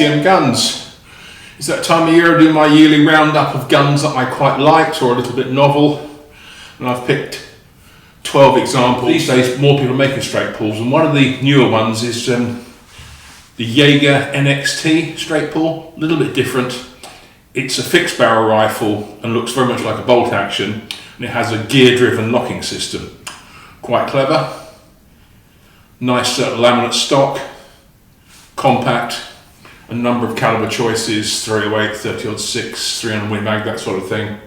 PCMGuns. It's that time of year I do my yearly roundup of guns that I quite liked or a little bit novel, and I've picked 12 examples. These days more people are making straight pulls, and one of the newer ones is the Jager NXT straight pull. A little bit different. It's a fixed barrel rifle and looks very much like a bolt action, and it has a gear driven locking system. Quite clever. Nice laminate stock, compact, a number of caliber choices, 308, 30-06, 300 Win Mag, that sort of thing.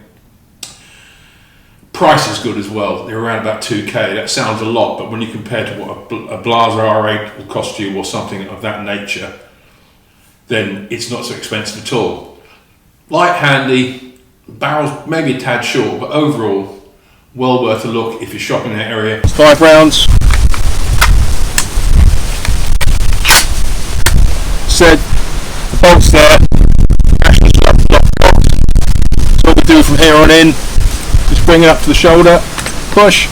Price is good as well. They're around about 2k. That sounds a lot, but when you compare to what a Blaser R8 will cost you or something of that nature, then it's not so expensive at all. Light, handy, barrels maybe a tad short, but overall well worth a look if you're shopping in that area. 5 rounds. Said the bolts there. So what we do from here on in, just bring it up to the shoulder, push.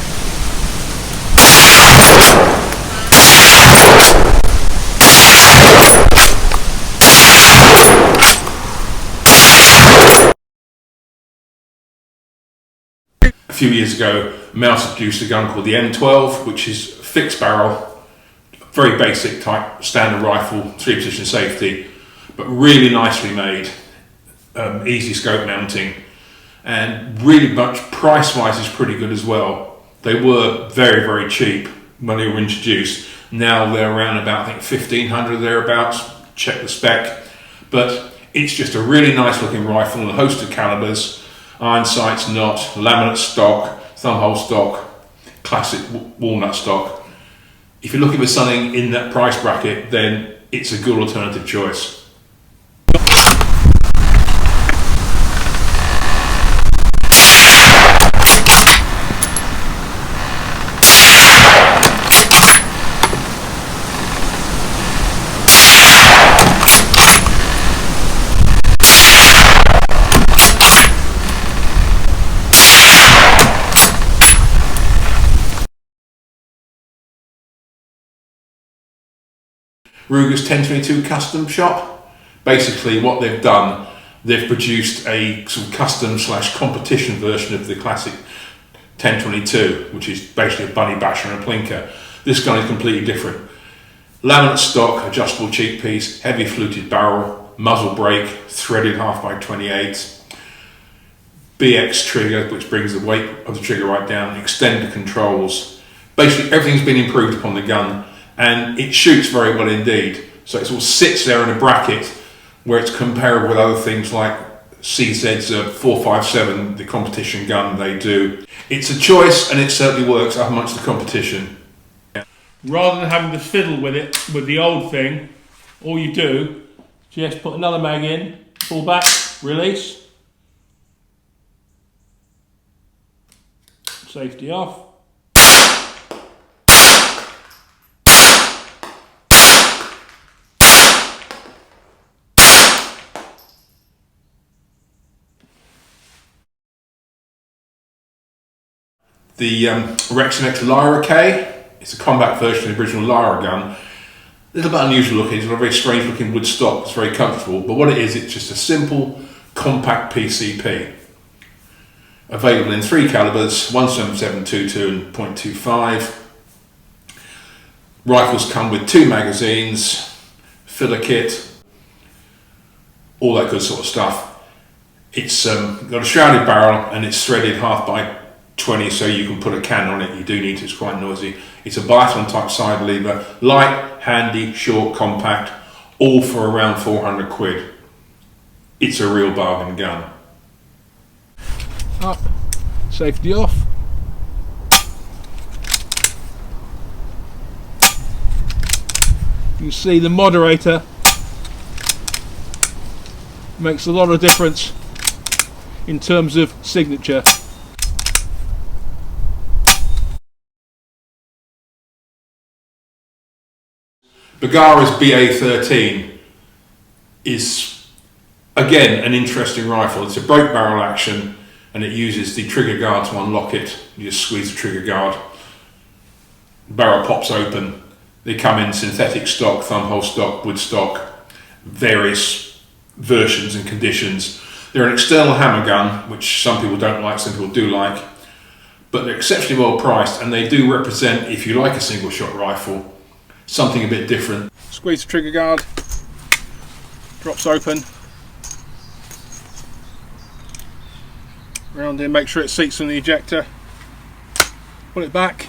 A few years ago, Mauser produced a gun called the M12, which is fixed barrel, very basic type standard rifle, 3-position safety, but really nicely made, easy scope mounting, and really much price-wise is pretty good as well. They were very, very cheap when they were introduced. Now they're around about, I think, 1,500 thereabouts. Check the spec, but it's just a really nice looking rifle and a host of calibers. Iron sights, not, laminate stock, thumbhole stock, classic walnut stock. If you're looking for something in that price bracket, then it's a good alternative choice. Ruger's 1022 custom shop. Basically what they've done, they've produced a sort of custom / competition version of the classic 1022, which is basically a bunny basher and a plinker. This gun is completely different. Laminate stock, adjustable cheek piece, heavy fluted barrel, muzzle brake, threaded half/28, BX trigger, which brings the weight of the trigger right down, extender controls. Basically everything's been improved upon the gun, and it shoots very well indeed. So it sort of sits there in a bracket where it's comparable with other things like CZ's 457, the competition gun they do. It's a choice, and it certainly works up amongst the competition. Rather than having to fiddle with it with the old thing, all you do, just put another mag in, pull back, release, safety off. The Rexx Lyra K, it's a combat version of the original Lyra gun. A little bit unusual looking, it's got a very strange looking wood stock, it's very comfortable, but what it is, it's just a simple, compact PCP. Available in 3 calibers, 177, 22 and .25. Rifles come with 2 magazines, filler kit, all that good sort of stuff. It's got a shrouded barrel and it's threaded 1/20, so you can put a can on it. You do need to, it's quite noisy. It's a biathlon type side lever, light, handy, short, compact, all for around 400 quid. It's a real bargain gun. Up, safety off. You can see the moderator makes a lot of difference in terms of signature. Bergara's BA13 is again an interesting rifle. It's a break barrel action and it uses the trigger guard to unlock it. You just squeeze the trigger guard, the barrel pops open. They come in synthetic stock, thumbhole stock, wood stock, various versions and conditions. They're an external hammer gun, which some people don't like, some people do like, but they're exceptionally well priced, and they do represent, if you like a single shot rifle, something a bit different. Squeeze the trigger guard, drops open, round in, make sure it seats in the ejector, pull it back.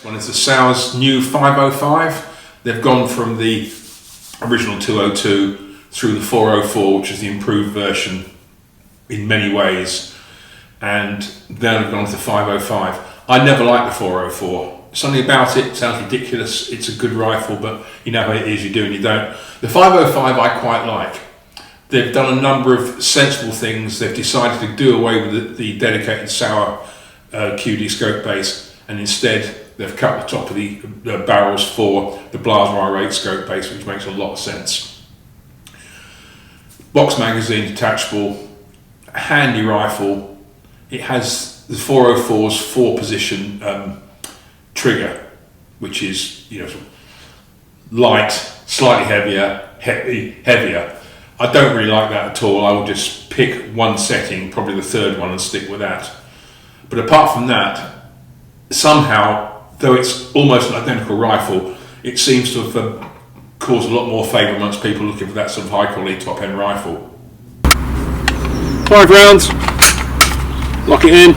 One is the Sauer's new 505. They've gone from the original 202 through the 404, which is the improved version in many ways, and then they've gone to the 505. I never liked the 404. Something about it sounds ridiculous. It's a good rifle, but you know how it is, you do and you don't. The 505 I quite like. They've done a number of sensible things. They've decided to do away with the dedicated Sauer QD scope base, and instead they've cut the top of the barrels for the Blaser R8 scope base, which makes a lot of sense. Box magazine, detachable, handy rifle. It has the 404's 4-position trigger, which is, you know, light, slightly heavier. I don't really like that at all. I will just pick one setting, probably the third one, and stick with that. But apart from that, somehow, though it's almost an identical rifle, it seems to have caused a lot more favour amongst people looking for that sort of high quality top end rifle. 5 rounds, lock it in.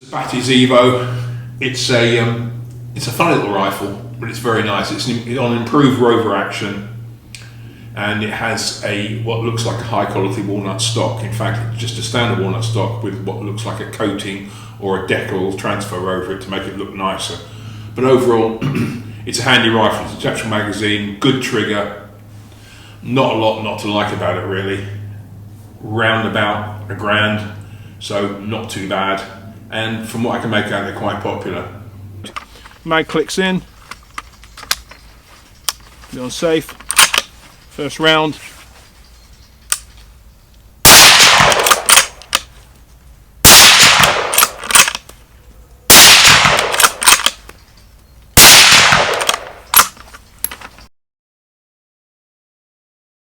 Sabatti's Evo. It's a funny little rifle, but it's very nice. It's on improved Rover action, and it has what looks like a high quality walnut stock. In fact, it's just a standard walnut stock with what looks like a coating or a decal transfer over it to make it look nicer. But overall, it's a handy rifle. It's a detachable magazine, good trigger, not a lot not to like about it really. Round about $1,000, so not too bad. And from what I can make out, they're quite popular. Mag clicks in. Be on safe. First round.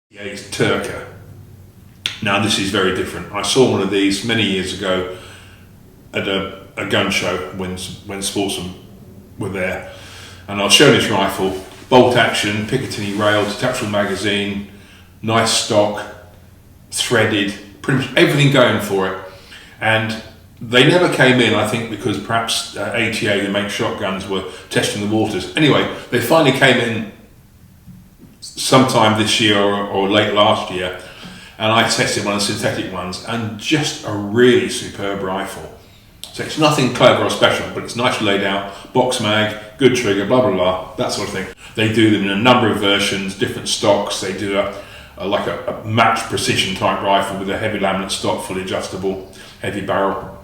Yeah, it's Turque. Now this is very different. I saw one of these many years ago at a gun show when Sportsmen were there, and I was showing this rifle, bolt action, Picatinny rail, detachable magazine, nice stock, threaded, pretty much everything going for it. And they never came in, I think because perhaps ATA, who make shotguns, were testing the waters. Anyway, they finally came in sometime this year or late last year, and I tested one of the synthetic ones, and just a really superb rifle. So it's nothing clever or special, but it's nicely laid out, box mag, good trigger, blah blah blah, that sort of thing. They do them in a number of versions, different stocks. They do like a match precision type rifle with a heavy laminate stock, fully adjustable, heavy barrel.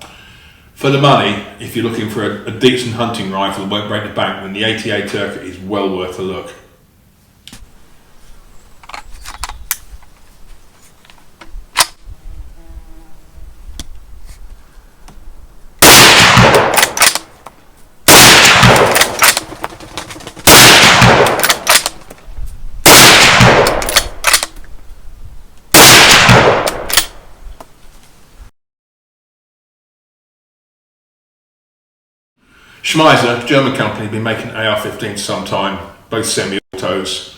For the money, if you're looking for a decent hunting rifle that won't break the bank, then the ATA Turque is well worth a look. Schmeisser, German company, have been making AR-15 for some time, both semi-autos,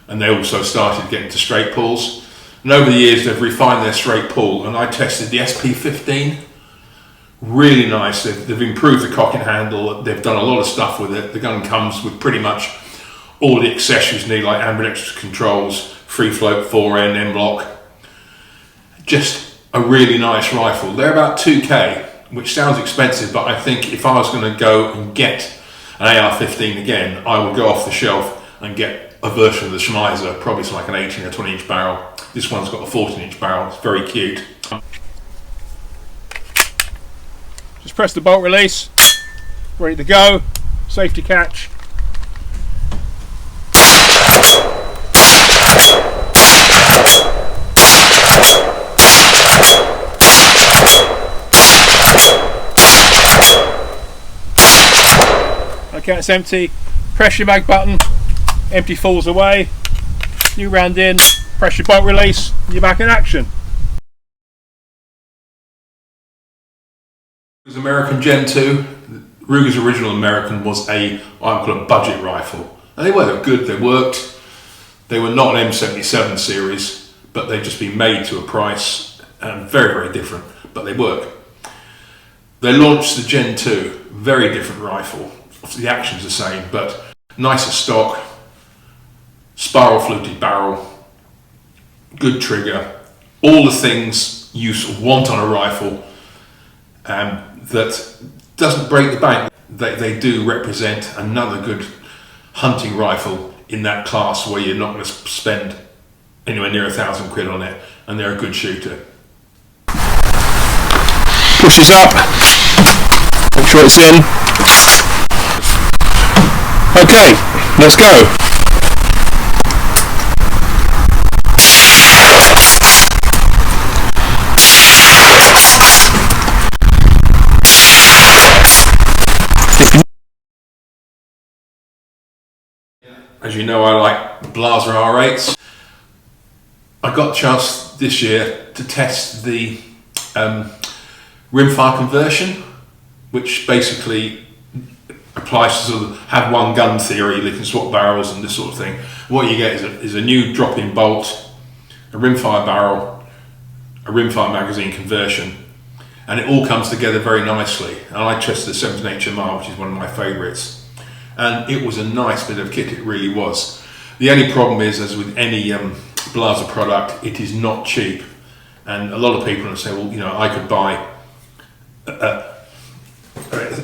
and they also started getting to straight pulls. And over the years they've refined their straight pull, and I tested the SP15. Really nice. They've improved the cocking handle, they've done a lot of stuff with it. The gun comes with pretty much all the accessories you need, like ambidextrous controls, free float 4N M block. Just a really nice rifle. They're about 2K, which sounds expensive, but I think if I was going to go and get an AR-15 again, I would go off the shelf and get a version of the Schmeisser, probably it's like an 18 or 20 inch barrel. This one's got a 14 inch barrel, it's very cute. Just press the bolt release, ready to go, safety catch. Okay, it's empty. Press your mag button, empty falls away. New round in, press your bolt release, you're back in action. Ruger's American Gen 2. Ruger's original American was I call it a budget rifle. And they were good, they worked. They were not an M77 series, but they've just been made to a price and very, very different, but they work. They launched the Gen 2, very different rifle. The action's the same, but nicer stock, spiral fluted barrel, good trigger, all the things you sort of want on a rifle that doesn't break the bank. They do represent another good hunting rifle in that class where you're not going to spend anywhere near £1,000 on it, and they're a good shooter. Pushes up, make sure it's in. Okay, let's go. As you know, I like Blaser R8s. I got a chance this year to test the rimfire conversion, which basically applies to sort of have one gun theory. They can swap barrels and this sort of thing. What you get is a new drop-in bolt, a rimfire barrel, a rimfire magazine conversion, and it all comes together very nicely. And I tested the 17 HMR, which is one of my favourites, and it was a nice bit of kit. It really was. The only problem is, as with any Blaser product, it is not cheap, and a lot of people will say, well, you know, I could buy a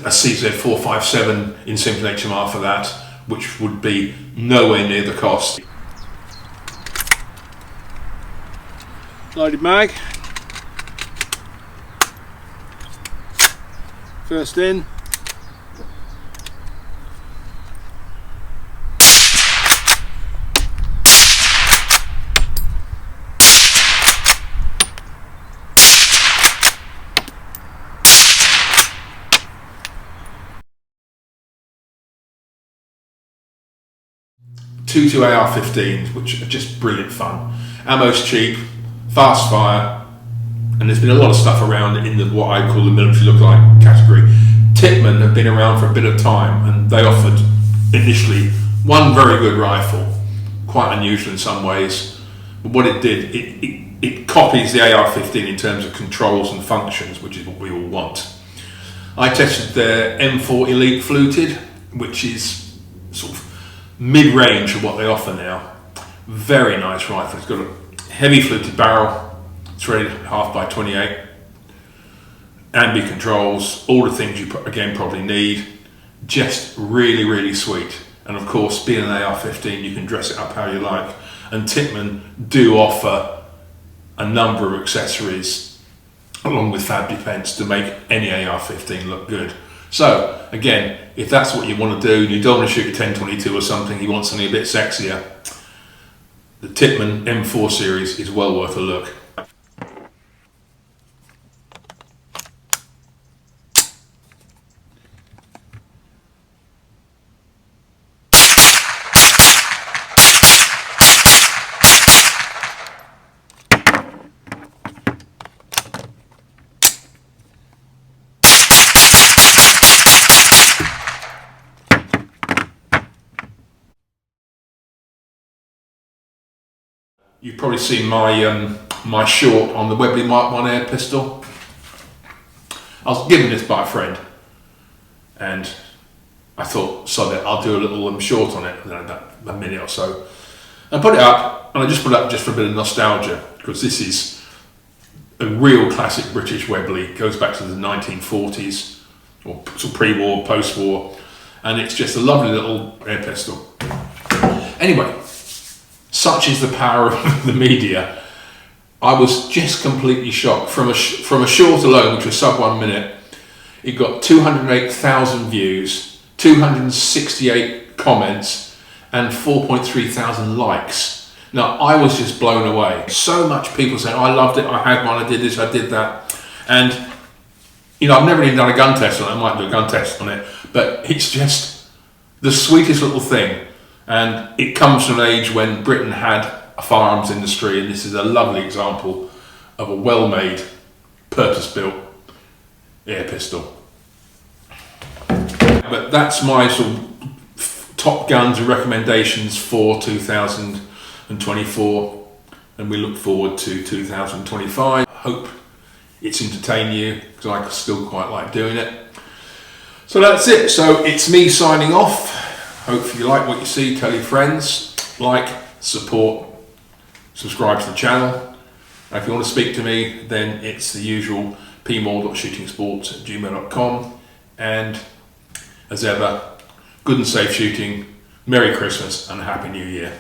CZ457 in 17 HMR for that, which would be nowhere near the cost. Loaded mag. First in. Two AR-15s, which are just brilliant fun. Ammo's cheap, fast fire, and there's been a lot of stuff around in the what I call the military look-alike category. Tippman have been around for a bit of time, and they offered initially one very good rifle, quite unusual in some ways. But what it did, it copies the AR-15 in terms of controls and functions, which is what we all want. I tested their M4 Elite Fluted, which is sort of mid-range of what they offer now. Very nice rifle. It's got a heavy fluted barrel. It's rated 1/2 x 28. Ambi controls, all the things you again probably need. Just really, really sweet. And of course, being an AR-15, you can dress it up how you like. And Tippman do offer a number of accessories along with fab defense to make any AR-15 look good. So again, if that's what you want to do, you don't want to shoot a 10-22 or something, you want something a bit sexier, the Tippman M4 series is well worth a look. You've probably seen my my short on the Weebble Mark 1 air pistol. I was given this by a friend, and I thought, so that I'll do a little short on it, about a minute or so. I put it up, and I just put it up just for a bit of nostalgia, because this is a real classic British Webley. It goes back to the 1940s, or sort of pre-war, post-war, and it's just a lovely little air pistol. Anyway, such is the power of the media. I was just completely shocked. From a short alone, which was sub 1 minute, it got 208,000 views, 268 comments, and 4.3 thousand likes. Now, I was just blown away. So much people saying, I loved it, I had one, I did this, I did that. And, you know, I've never even done a gun test on it. I might do a gun test on it, but it's just the sweetest little thing. And it comes from an age when Britain had a firearms industry, and this is a lovely example of a well-made, purpose-built air pistol. But that's my sort of top guns and recommendations for 2024, and we look forward to 2025. Hope it's entertained you, because I still quite like doing it. So that's it. So it's me signing off. Hope you like what you see. Tell your friends. Like, support, subscribe to the channel. And if you want to speak to me, then it's the usual pmoore.shootingsports@gmail.com. And as ever, good and safe shooting, Merry Christmas and a Happy New Year.